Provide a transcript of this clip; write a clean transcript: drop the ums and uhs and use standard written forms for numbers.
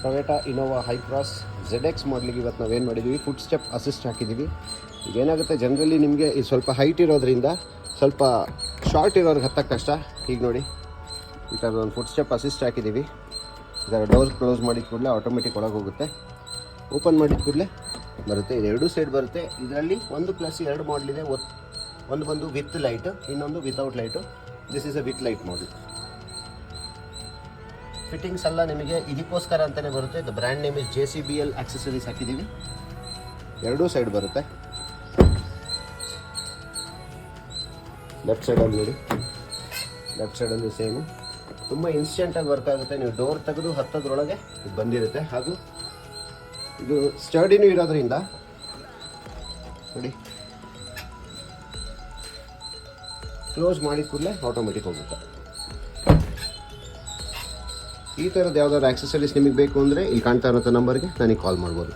Toyota Innova high cross ZX ಮಾಡಲಿಗೆ ಇವತ್ತು ನಾವೇನು ಮಾಡಿದ್ದೀವಿ, ಫುಟ್ ಸ್ಟೆಪ್ ಅಸಿಸ್ಟ್ ಹಾಕಿದ್ದೀವಿ. ಈಗ ಏನಾಗುತ್ತೆ, ಜನರಲಿ ನಿಮಗೆ ಇದು ಸ್ವಲ್ಪ ಹೈಟ್ ಇರೋದ್ರಿಂದ ಸ್ವಲ್ಪ ಶಾರ್ಟ್ ಇರೋರಿಗೆ ಹತ್ತಕ್ಕೆ ಕಷ್ಟ. ಈಗ ನೋಡಿ, ಈ ಥರದ ಒಂದು ಫುಟ್ ಸ್ಟೆಪ್ ಅಸಿಸ್ಟ್ ಹಾಕಿದ್ದೀವಿ. ಇದರ ಡೋರ್ ಕ್ಲೋಸ್ ಮಾಡಿದ ಕೂಡಲೇ ಆಟೋಮೆಟಿಕ್ ಒಳಗೆ ಹೋಗುತ್ತೆ, ಓಪನ್ ಮಾಡಿದ ಕೂಡಲೇ ಬರುತ್ತೆ. ಇದು ಎರಡೂ ಸೈಡ್ ಬರುತ್ತೆ. ಇದರಲ್ಲಿ 1+2 ಮಾಡಲ್ ಇದೆ. ಒಂದು ಬಂದು ವಿತ್ ಲೈಟ್, ಇನ್ನೊಂದು without light. This is a with light model. Fittings ಎಲ್ಲ ನಿಮಗೆ ಇದಕ್ಕೋಸ್ಕರ ಅಂತಲೇ ಬರುತ್ತೆ. The brand name is JCBL accessories ಹಾಕಿದ್ದೀವಿ. ಎರಡೂ ಸೈಡ್ ಬರುತ್ತೆ. ಲೆಫ್ಟ್ ಸೈಡಲ್ಲಿ ನೋಡಿ, ಲೆಫ್ಟ್ ಸೈಡಲ್ಲಿ ಸೇಮು. ತುಂಬ ಇನ್ಸ್ಟೆಂಟಾಗಿ ವರ್ಕ್ ಆಗುತ್ತೆ. ನೀವು ಡೋರ್ ತೆಗೆದು ಹತ್ತೋದ್ರೊಳಗೆ ಇದು ಬಂದಿರುತ್ತೆ. ಹಾಗೂ ಇದು ಸ್ಟರ್ಡಿನೂ ಇರೋದ್ರಿಂದ ನೋಡಿ, ಕ್ಲೋಸ್ ಮಾಡಿದ ಕೂಡಲೇ ಆಟೋಮೆಟಿಕ್ ಹೋಗುತ್ತೆ. ಈ ಥರದ್ದು ಯಾವುದಾದ್ರು ಆಕ್ಸೆಸರೀಸ್ ನಿಮಗೆ ಬೇಕು ಅಂದರೆ ಇಲ್ಲಿ ಕಾಣ್ತಾ ಇರೋಂಥ ನಂಬರ್ಗೆ ನನಗೆ ಕಾಲ್ ಮಾಡ್ಬೋದು.